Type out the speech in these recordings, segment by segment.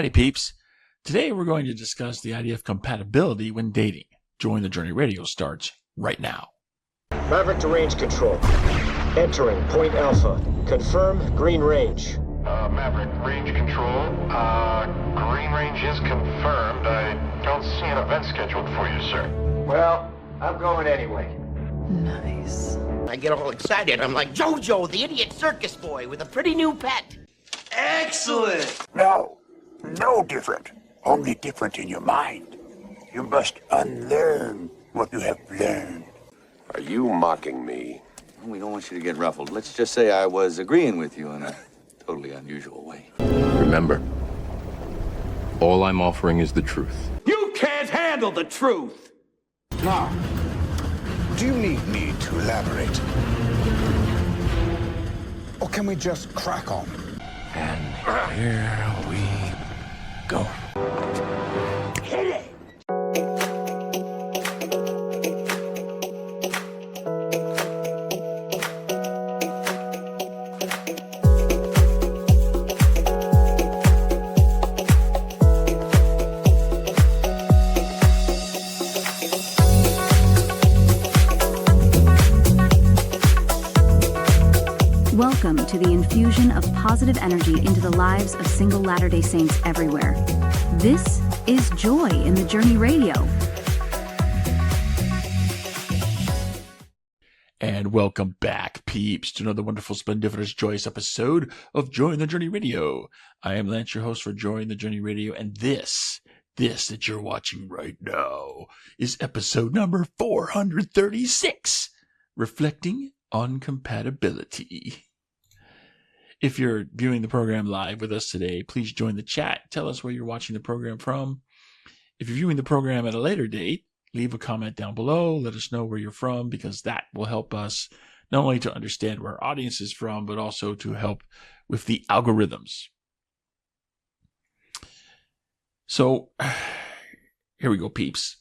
Howdy peeps. Today we're going to discuss the idea of compatibility when dating. Join the Journey Radio starts right now. Maverick to range control. Entering Point Alpha. Confirm green range. Maverick, range control. Green range is confirmed. I don't see an event scheduled for you, sir. Well, I'm going anyway. Nice. I get all excited. I'm like JoJo, the idiot circus boy with a pretty new pet. Excellent! No different. Only different in your mind. You must unlearn what you have learned. Are you mocking me? We don't want you to get ruffled. Let's just say I was agreeing with you in a totally unusual way. Remember, all I'm offering is the truth. You can't handle the truth! Now, do you need me to elaborate? Or can we just crack on? And here we go. Welcome to the infusion of positive energy into the lives of single Latter-day Saints everywhere. This is Joy in the Journey Radio. And welcome back, peeps, to another wonderful, splendiferous, joyous episode of Joy in the Journey Radio. I am Lance, your host for Joy in the Journey Radio, and this that you're watching right now is episode number 436, reflecting on compatibility. If you're viewing the program live with us today, please join the chat. Tell us where you're watching the program from. If you're viewing the program at a later date, leave a comment down below. Let us know where you're from, because that will help us not only to understand where our audience is from, but also to help with the algorithms. So here we go, peeps.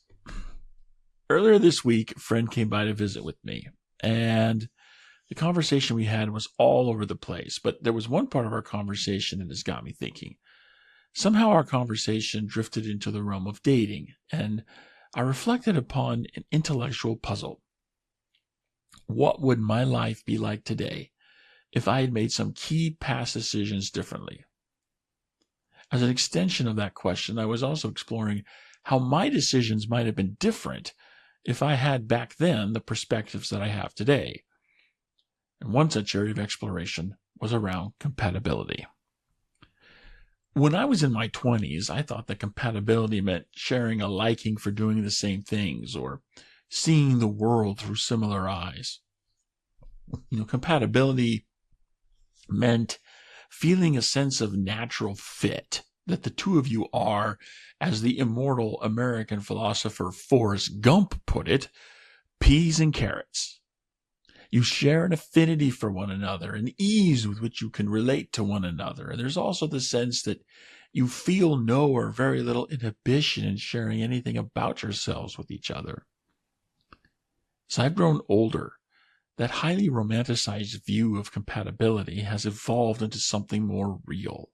Earlier this week, a friend came by to visit with me, and the conversation we had was all over the place, but there was one part of our conversation that has got me thinking. Somehow our conversation drifted into the realm of dating, and I reflected upon an intellectual puzzle. What would my life be like today if I had made some key past decisions differently? As an extension of that question, I was also exploring how my decisions might have been different if I had back then the perspectives that I have today. And one such area of exploration was around compatibility. When I was in my 20s, I thought that compatibility meant sharing a liking for doing the same things or seeing the world through similar eyes. Compatibility meant feeling a sense of natural fit, that the two of you are, as the immortal American philosopher Forrest Gump put it, peas and carrots. You share an affinity for one another, an ease with which you can relate to one another. And there's also the sense that you feel no or very little inhibition in sharing anything about yourselves with each other. As I've grown older, that highly romanticized view of compatibility has evolved into something more real.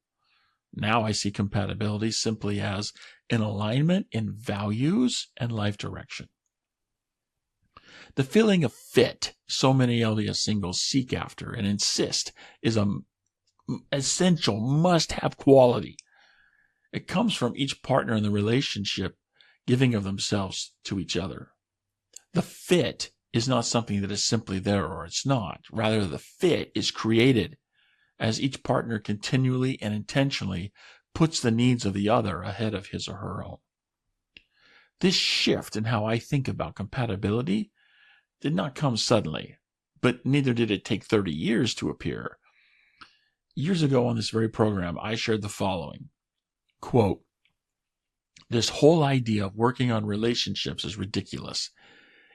Now I see compatibility simply as an alignment in values and life direction. The feeling of fit so many LDS singles seek after and insist is an essential must-have quality. It comes from each partner in the relationship giving of themselves to each other. The fit is not something that is simply there or it's not. Rather, the fit is created as each partner continually and intentionally puts the needs of the other ahead of his or her own. This shift in how I think about compatibility did not come suddenly, but neither did it take 30 years to appear. Years ago on this very program, I shared the following, quote, "This whole idea of working on relationships is ridiculous.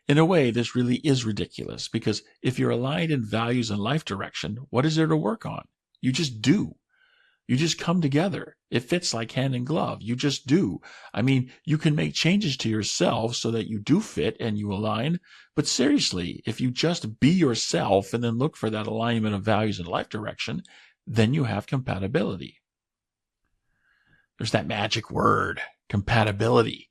In a way, this really is ridiculous, because if you're aligned in values and life direction, what is there to work on? You just do. You just come together. It fits like hand in glove. You just do. I mean, you can make changes to yourself so that you do fit and you align. But seriously, if you just be yourself and then look for that alignment of values and life direction, then you have compatibility." There's that magic word, compatibility.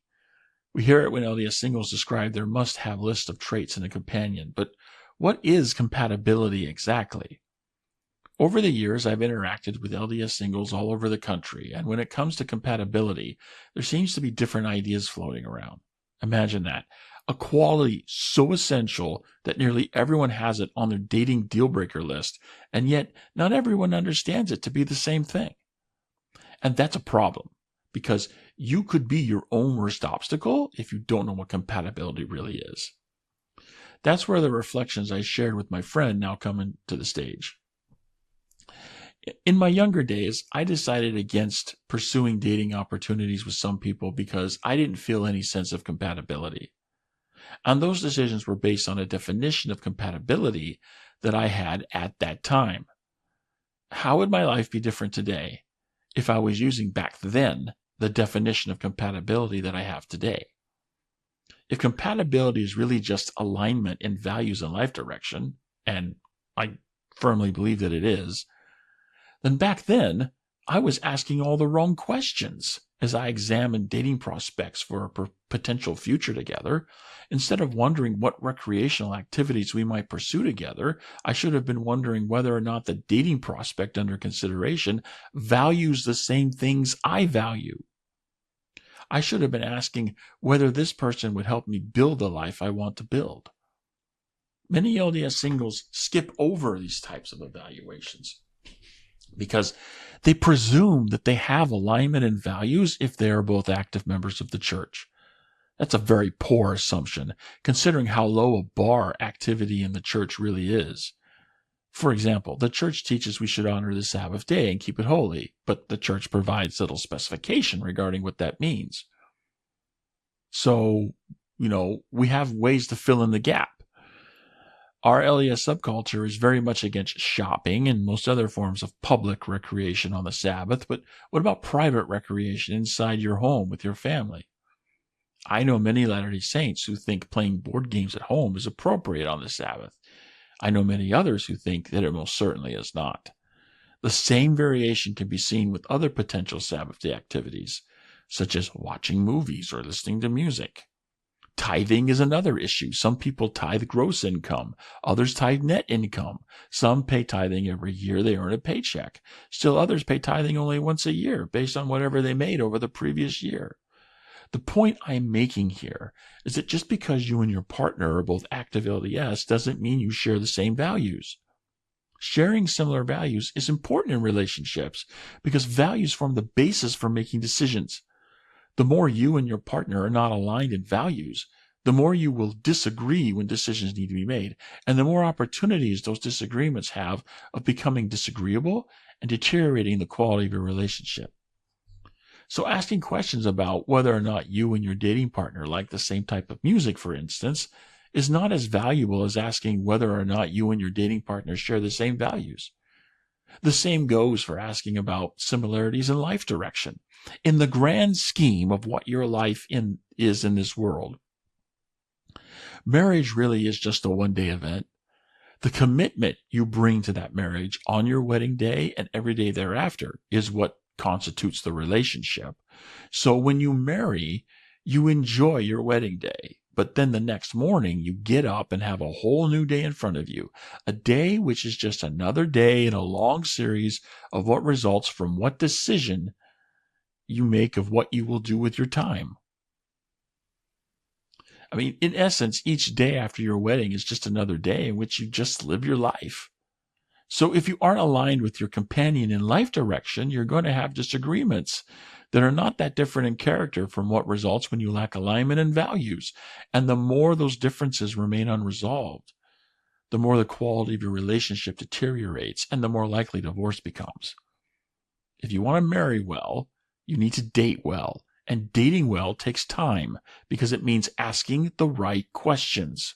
We hear it when LDS singles describe their must-have list of traits in a companion, but what is compatibility exactly? Over the years, I've interacted with LDS singles all over the country, and when it comes to compatibility, there seems to be different ideas floating around. Imagine that. A quality so essential that nearly everyone has it on their dating deal-breaker list, and yet not everyone understands it to be the same thing. And that's a problem, because you could be your own worst obstacle if you don't know what compatibility really is. That's where the reflections I shared with my friend now come into the stage. In my younger days, I decided against pursuing dating opportunities with some people because I didn't feel any sense of compatibility. And those decisions were based on a definition of compatibility that I had at that time. How would my life be different today if I was using back then the definition of compatibility that I have today? If compatibility is really just alignment in values and life direction, and I firmly believe that it is, then back then I was asking all the wrong questions as I examined dating prospects for a potential future together. Instead of wondering what recreational activities we might pursue together, I should have been wondering whether or not the dating prospect under consideration values the same things I value. I should have been asking whether this person would help me build the life I want to build. Many LDS singles skip over these types of evaluations because they presume that they have alignment in values if they are both active members of the church. That's a very poor assumption, considering how low a bar activity in the church really is. For example, the church teaches we should honor the Sabbath day and keep it holy, but the church provides little specification regarding what that means. So, we have ways to fill in the gap. Our LDS subculture is very much against shopping and most other forms of public recreation on the Sabbath, but what about private recreation inside your home with your family? I know many Latter-day Saints who think playing board games at home is appropriate on the Sabbath. I know many others who think that it most certainly is not. The same variation can be seen with other potential Sabbath day activities, such as watching movies or listening to music. Tithing is another issue. Some people tithe gross income. Others tithe net income. Some pay tithing every year they earn a paycheck. Still others pay tithing only once a year based on whatever they made over the previous year. The point I'm making here is that just because you and your partner are both active LDS doesn't mean you share the same values. Sharing similar values is important in relationships because values form the basis for making decisions. The more you and your partner are not aligned in values, the more you will disagree when decisions need to be made, and the more opportunities those disagreements have of becoming disagreeable and deteriorating the quality of your relationship. So asking questions about whether or not you and your dating partner like the same type of music, for instance, is not as valuable as asking whether or not you and your dating partner share the same values. The same goes for asking about similarities in life direction. In the grand scheme of what your life is in this world, marriage really is just a one-day event. The commitment you bring to that marriage on your wedding day and every day thereafter is what constitutes the relationship. So when you marry, you enjoy your wedding day. But then the next morning, you get up and have a whole new day in front of you, a day which is just another day in a long series of what results from what decision you make of what you will do with your time. I mean, in essence, each day after your wedding is just another day in which you just live your life. So if you aren't aligned with your companion in life direction, you're going to have disagreements that are not that different in character from what results when you lack alignment in values. And the more those differences remain unresolved, the more the quality of your relationship deteriorates and the more likely divorce becomes. If you want to marry well, you need to date well. And dating well takes time because it means asking the right questions.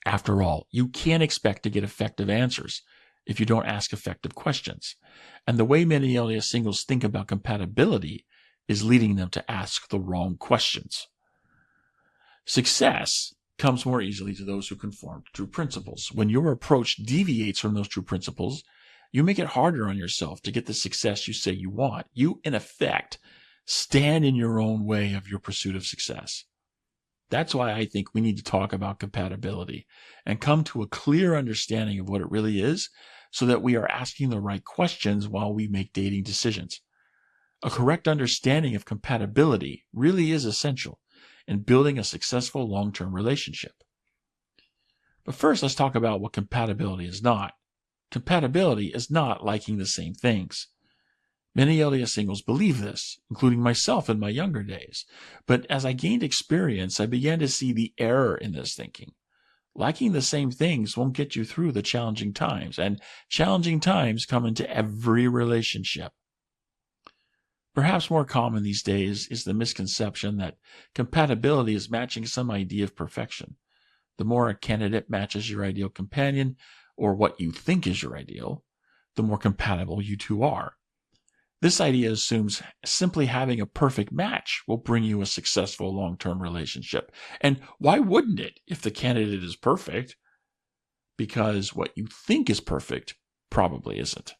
After all, you can't expect to get effective answers if you don't ask effective questions. And the way many LDS singles think about compatibility is leading them to ask the wrong questions. Success comes more easily to those who conform to true principles. When your approach deviates from those true principles, You make it harder on yourself to get the success you say you want. You, in effect, stand in your own way of your pursuit of success. That's why I think we need to talk about compatibility and come to a clear understanding of what it really is so that we are asking the right questions while we make dating decisions. A correct understanding of compatibility really is essential in building a successful long-term relationship. But first, let's talk about what compatibility is not. Compatibility is not liking the same things. Many LDS singles believe this, including myself in my younger days. But as I gained experience, I began to see the error in this thinking. Liking the same things won't get you through the challenging times, and challenging times come into every relationship. Perhaps more common these days is the misconception that compatibility is matching some idea of perfection. The more a candidate matches your ideal companion, or what you think is your ideal, the more compatible you two are. This idea assumes simply having a perfect match will bring you a successful long-term relationship. And why wouldn't it if the candidate is perfect? Because what you think is perfect probably isn't.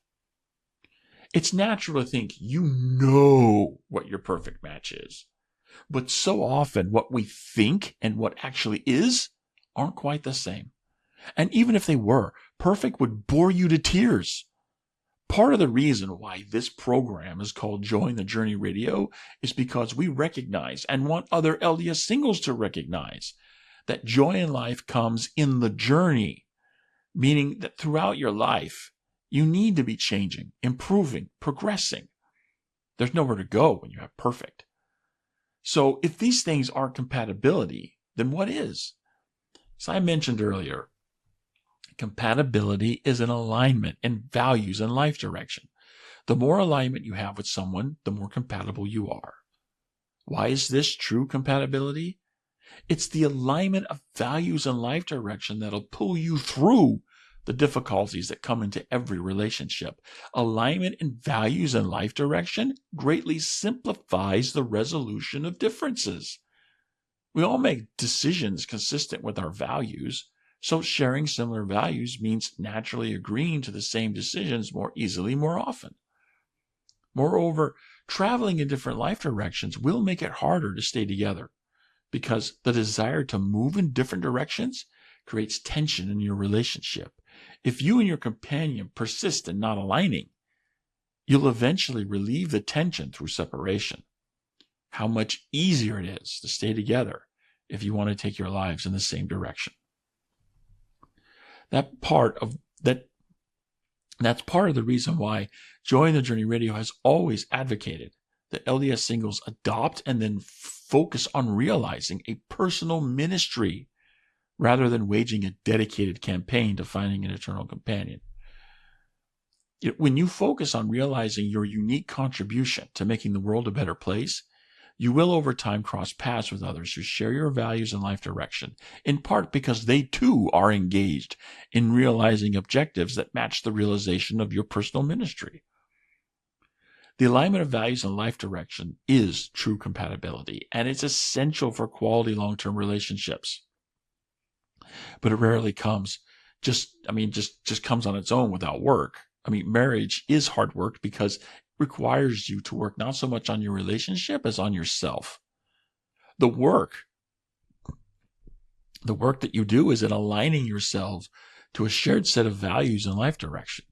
It's natural to think you know what your perfect match is. But so often what we think and what actually is aren't quite the same. And even if they were, perfect would bore you to tears. Part of the reason why this program is called Join the Journey Radio is because we recognize and want other LDS singles to recognize that joy in life comes in the journey, meaning that throughout your life, you need to be changing, improving, progressing. There's nowhere to go when you have perfect. So if these things aren't compatibility, then what is? As I mentioned earlier, compatibility is an alignment in values and life direction. The more alignment you have with someone, the more compatible you are. Why is this true compatibility? It's the alignment of values and life direction that'll pull you through the difficulties that come into every relationship. Alignment in values and life direction greatly simplifies the resolution of differences. We all make decisions consistent with our values, so sharing similar values means naturally agreeing to the same decisions more easily, more often. Moreover, traveling in different life directions will make it harder to stay together because the desire to move in different directions creates tension in your relationship. If you and your companion persist in not aligning, you'll eventually relieve the tension through separation. How much easier it is to stay together if you want to take your lives in the same direction. That's part of the reason why Join the Journey Radio has always advocated that LDS singles adopt and then focus on realizing a personal ministry rather than waging a dedicated campaign to finding an eternal companion. When you focus on realizing your unique contribution to making the world a better place, you will over time cross paths with others who share your values and life direction, in part because they too are engaged in realizing objectives that match the realization of your personal ministry. The alignment of values and life direction is true compatibility, and it's essential for quality long-term relationships. But it rarely comes just comes on its own without work. Marriage is hard work because it requires you to work not so much on your relationship as on yourself. The work that you do is in aligning yourselves to a shared set of values and life direction.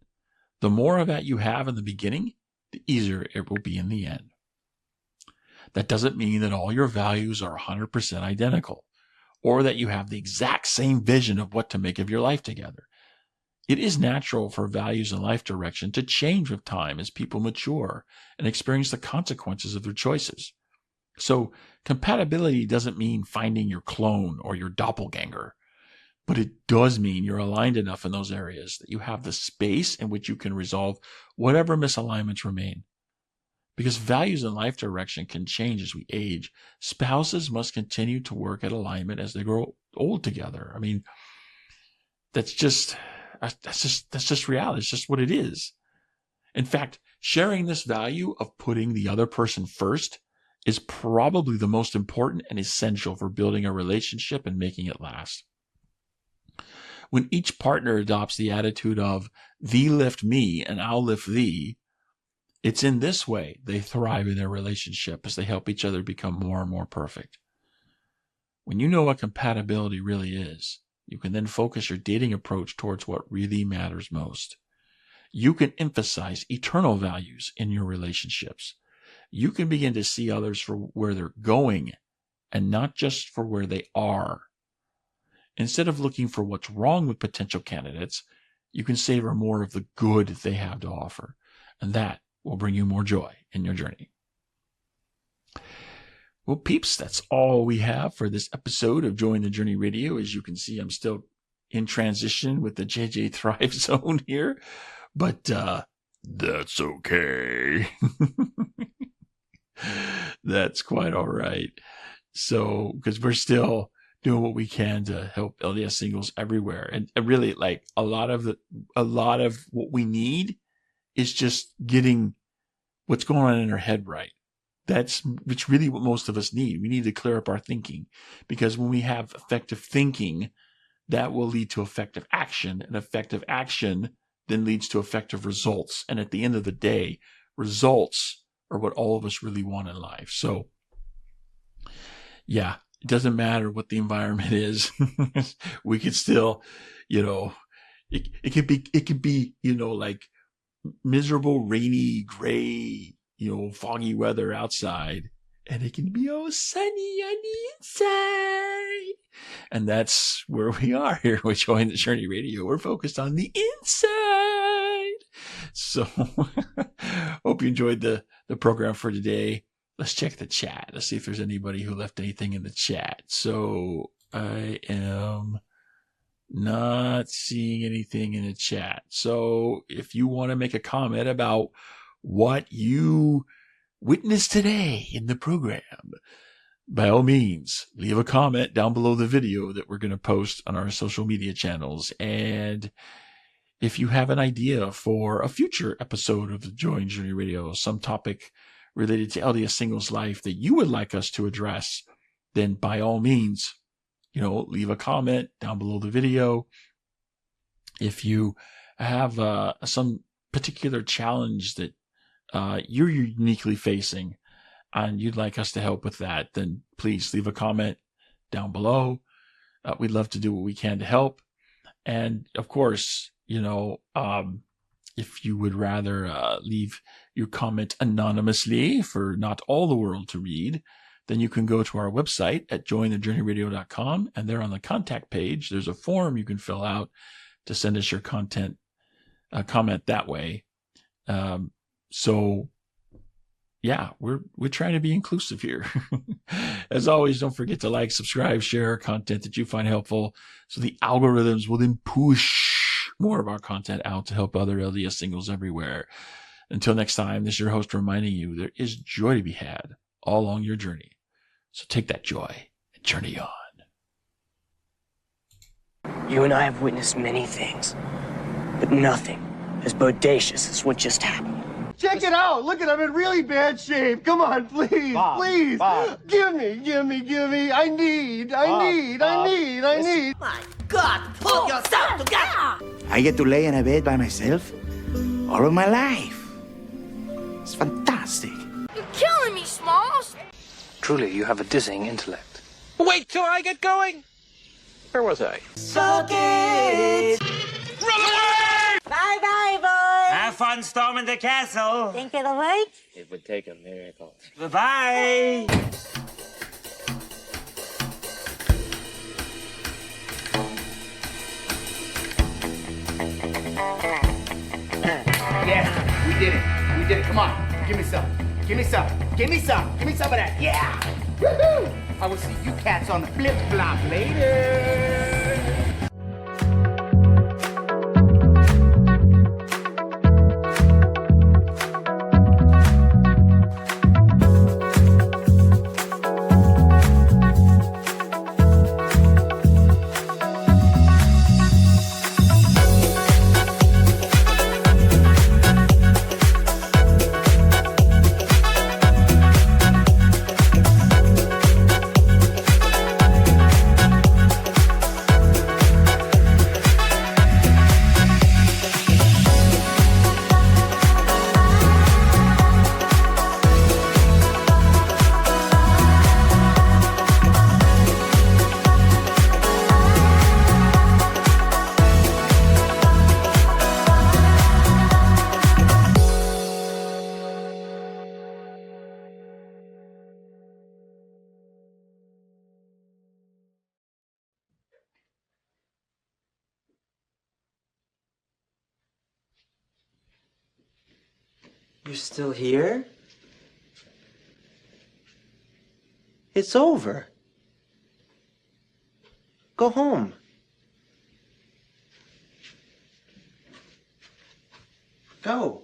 The more of that you have in the beginning, the easier it will be in the end. That doesn't mean that all your values are 100% identical, or that you have the exact same vision of what to make of your life together. It is natural for values and life direction to change with time as people mature and experience the consequences of their choices. So compatibility doesn't mean finding your clone or your doppelganger, but it does mean you're aligned enough in those areas that you have the space in which you can resolve whatever misalignments remain. Because values and life direction can change as we age, spouses must continue to work at alignment as they grow old together. That's just reality. It's just what it is. In fact, sharing this value of putting the other person first is probably the most important and essential for building a relationship and making it last. When each partner adopts the attitude of thee lift me and I'll lift thee, it's in this way they thrive in their relationship as they help each other become more and more perfect. When you know what compatibility really is, you can then focus your dating approach towards what really matters most. You can emphasize eternal values in your relationships. You can begin to see others for where they're going and not just for where they are. Instead of looking for what's wrong with potential candidates, you can savor more of the good they have to offer, and that will bring you more joy in your journey. Well, peeps, that's all we have for this episode of Join the Journey Radio. As you can see, I'm still in transition with the JJ Thrive Zone here, but that's okay. That's quite all right. So, because we're still doing what we can to help LDS singles everywhere, and really, like a lot of what we need is just getting what's going on in our head right. It's really what most of us need. We need to clear up our thinking, because when we have effective thinking, that will lead to effective action, and effective action then leads to effective results. And at the end of the day, results are what all of us really want in life. So, yeah, it doesn't matter what the environment is. We can still, it could be, like miserable, rainy, gray, foggy weather outside, and it can be all sunny on the inside. And that's where we are here with Join the Journey Radio. We're focused on the inside. So hope you enjoyed the program for today. Let's check the chat. Let's see if there's anybody who left anything in the chat. So I am not seeing anything in the chat. So if you want to make a comment about what you witnessed today in the program, by all means, leave a comment down below the video that we're going to post on our social media channels. And if you have an idea for a future episode of the Join Journey Radio, some topic related to LDS singles life that you would like us to address, then by all means, leave a comment down below the video. If you have some particular challenge that you're uniquely facing and you'd like us to help with that, then please leave a comment down below. We'd love to do what we can to help. And of course, if you would rather leave your comment anonymously for not all the world to read, then you can go to our website at jointhejourneyradio.com, and there on the contact page, there's a form you can fill out to send us your comment that way. So yeah, we're trying to be inclusive here. As always, don't forget to like, subscribe, share content that you find helpful, so the algorithms will then push more of our content out to help other LDS singles everywhere. Until next time, this is your host reminding you there is joy to be had all along your journey. So take that joy and journey on. You and I have witnessed many things, but nothing as bodacious as what just happened. Check it out. Look at, I'm in really bad shape. Come on, please, please. Bob. Give me. I need. My God, pull yourself together! I get to lay in a bed by myself all of my life. It's fantastic. You're killing me, Smalls. Truly, you have a dizzying intellect. Wait till I get going. Where was I? Suck it! Run away! Bye-bye, boys. Have fun storming the castle. Think it'll work? It would take a miracle. Bye-bye. Yeah, we did it. Come on, give me some of that. Yeah. Woohoo! I will see you cats on the flip-flop later. You're still here? It's over. Go home. Go.